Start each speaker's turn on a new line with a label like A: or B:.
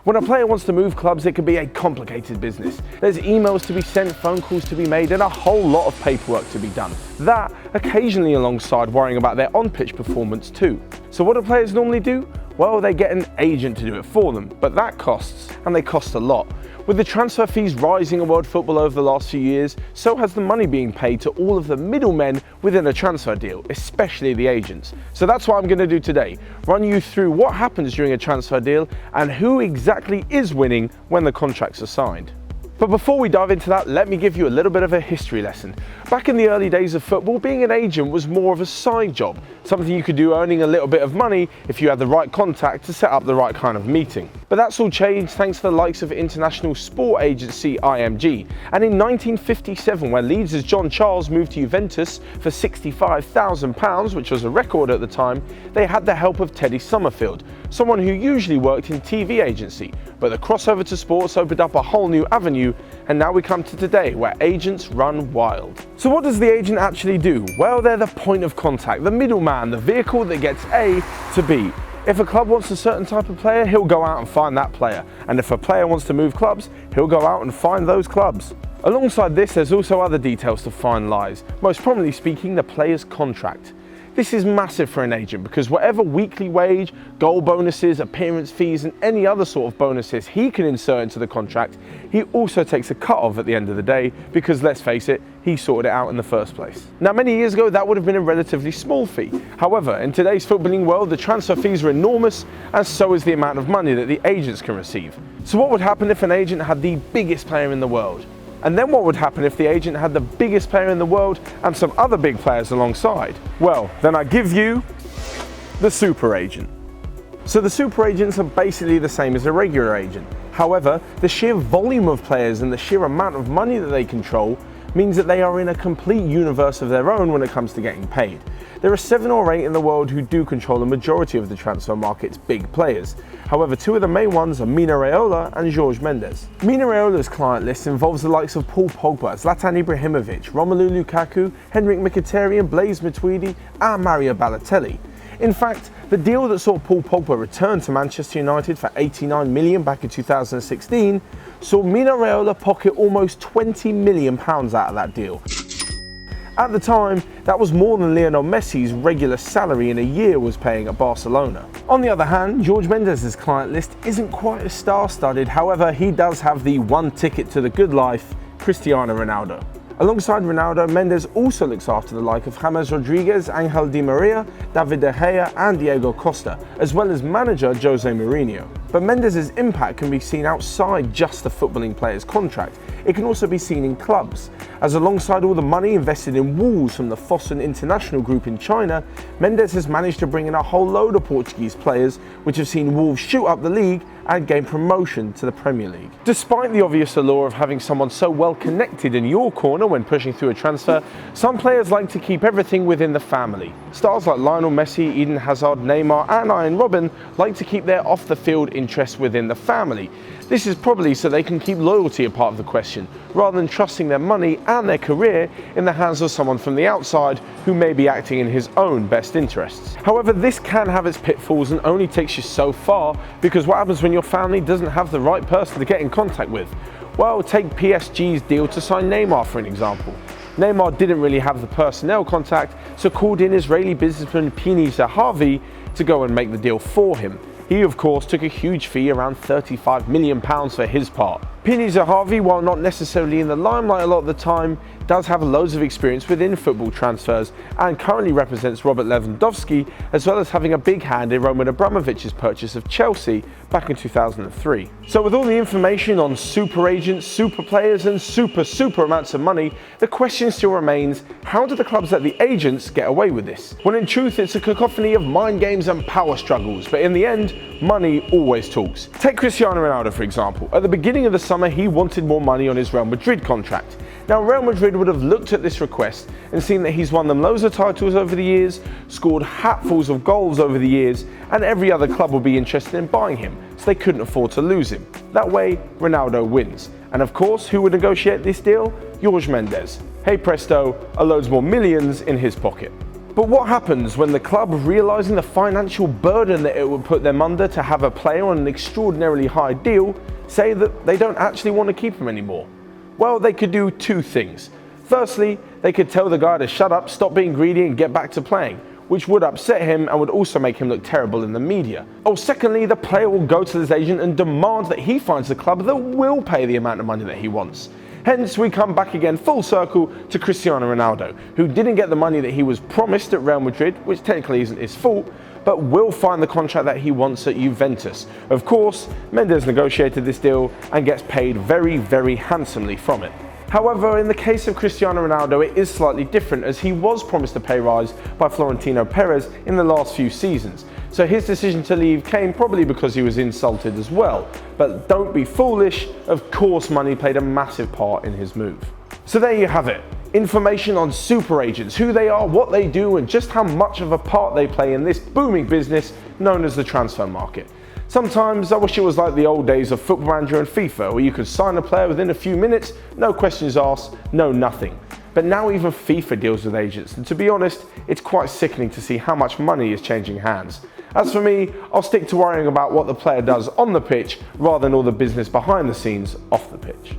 A: When a player wants to move clubs, it can be a complicated business. There's emails to be sent, phone calls to be made, and a whole lot of paperwork to be done. That occasionally alongside worrying about their on-pitch performance too. So what do players normally do? Well, they get an agent to do it for them, but that costs, and they cost a lot. With the transfer fees rising in world football over the last few years, so has the money being paid to all of the middlemen within a transfer deal, especially the agents. So that's what I'm going to do today, run you through what happens during a transfer deal and who exactly is winning when the contracts are signed. But before we dive into that, let me give you a little bit of a history lesson. Back in the early days of football, being an agent was more of a side job, something you could do earning a little bit of money if you had the right contact to set up the right kind of meeting. But that's all changed thanks to the likes of international sport agency IMG. And in 1957, when Leeds' John Charles moved to Juventus for £65,000, which was a record at the time, they had the help of Teddy Summerfield, someone who usually worked in TV agency. But the crossover to sports opened up a whole new avenue, and now we come to today where agents run wild. So what does the agent actually do? Well, they're the point of contact, the middleman, the vehicle that gets A to B. If a club wants a certain type of player, he'll go out and find that player. And if a player wants to move clubs, he'll go out and find those clubs. Alongside this, there's also other details to finalise, most prominently speaking, the player's contract. This is massive for an agent because whatever weekly wage, goal bonuses, appearance fees and any other sort of bonuses he can insert into the contract, he also takes a cut of at the end of the day because, let's face it, he sorted it out in the first place. Now, many years ago that would have been a relatively small fee. However, in today's footballing world, the transfer fees are enormous, and so is the amount of money that the agents can receive. So what would happen if an agent had the biggest player in the world? And then what would happen if the agent had the biggest player in the world and some other big players alongside? Well, then I give you the super agent. So the super agents are basically the same as a regular agent. However, the sheer volume of players and the sheer amount of money that they control means that they are in a complete universe of their own when it comes to getting paid. There are 7 or 8 in the world who do control the majority of the transfer market's big players. However, 2 of the main ones are Mino and Jorge Mendes. Mino Raiola's client list involves the likes of Paul Pogba, Zlatan Ibrahimovic, Romelu Lukaku, Henrik Mkhitaryan, Blaise Matuidi and Mario Balotelli. In fact, the deal that saw Paul Pogba return to Manchester United for £89 million back in 2016 saw Mino Raiola pocket almost £20 million out of that deal. At the time, that was more than Lionel Messi's regular salary in a year was paying at Barcelona. On the other hand, Jorge Mendes' client list isn't quite as star-studded, however he does have the one ticket to the good life, Cristiano Ronaldo. Alongside Ronaldo, Mendes also looks after the like of James Rodriguez, Angel Di Maria, David De Gea and Diego Costa, as well as manager Jose Mourinho. But Mendes' impact can be seen outside just the footballing player's contract. It can also be seen in clubs, as alongside all the money invested in Wolves from the Fosun International Group in China, Mendes has managed to bring in a whole load of Portuguese players, which have seen Wolves shoot up the league and gain promotion to the Premier League. Despite the obvious allure of having someone so well connected in your corner when pushing through a transfer, some players like to keep everything within the family. Stars like Lionel Messi, Eden Hazard, Neymar and Arjen Robben like to keep their off-the-field interests within the family. This is probably so they can keep loyalty a part of the question, rather than trusting their money and their career in the hands of someone from the outside who may be acting in his own best interests. However, this can have its pitfalls and only takes you so far, because what happens when your family doesn't have the right person to get in contact with? Well, take PSG's deal to sign Neymar for an example. Neymar didn't really have the personnel contact, so called in Israeli businessman Pini Zahavi to go and make the deal for him. He of course took a huge fee, around £35 million for his part. Pini Zahavi, while not necessarily in the limelight a lot of the time, does have loads of experience within football transfers and currently represents Robert Lewandowski, as well as having a big hand in Roman Abramovich's purchase of Chelsea back in 2003. So with all the information on super agents, super players and super amounts of money, the question still remains, how do the clubs let the agents get away with this? Well, in truth, it's a cacophony of mind games and power struggles, but in the end, money always talks. Take Cristiano Ronaldo for example. At the beginning of the summer, he wanted more money on his Real Madrid contract. Now, Real Madrid would have looked at this request and seen that he's won them loads of titles over the years, scored hatfuls of goals over the years, and every other club would be interested in buying him, so they couldn't afford to lose him. That way, Ronaldo wins. And of course, who would negotiate this deal? Jorge Mendes. Hey presto, a loads more millions in his pocket. But what happens when the club, realising the financial burden that it would put them under to have a player on an extraordinarily high deal, say that they don't actually want to keep him anymore? Well, they could do two things. Firstly, they could tell the guy to shut up, stop being greedy and get back to playing, which would upset him and would also make him look terrible in the media. Or secondly, the player will go to his agent and demand that he finds a club that will pay the amount of money that he wants. Hence, we come back again full circle to Cristiano Ronaldo, who didn't get the money that he was promised at Real Madrid, which technically isn't his fault, but will find the contract that he wants at Juventus. Of course, Mendes negotiated this deal and gets paid very, very handsomely from it. However, in the case of Cristiano Ronaldo, it is slightly different, as he was promised a pay rise by Florentino Perez in the last few seasons. So his decision to leave came probably because he was insulted as well. But don't be foolish, of course money played a massive part in his move. So there you have it. Information on super agents, who they are, what they do, and just how much of a part they play in this booming business known as the transfer market. Sometimes I wish it was like the old days of Football Manager and FIFA, where you could sign a player within a few minutes, no questions asked, no nothing. But now even FIFA deals with agents, and to be honest, it's quite sickening to see how much money is changing hands. As for me, I'll stick to worrying about what the player does on the pitch rather than all the business behind the scenes off the pitch.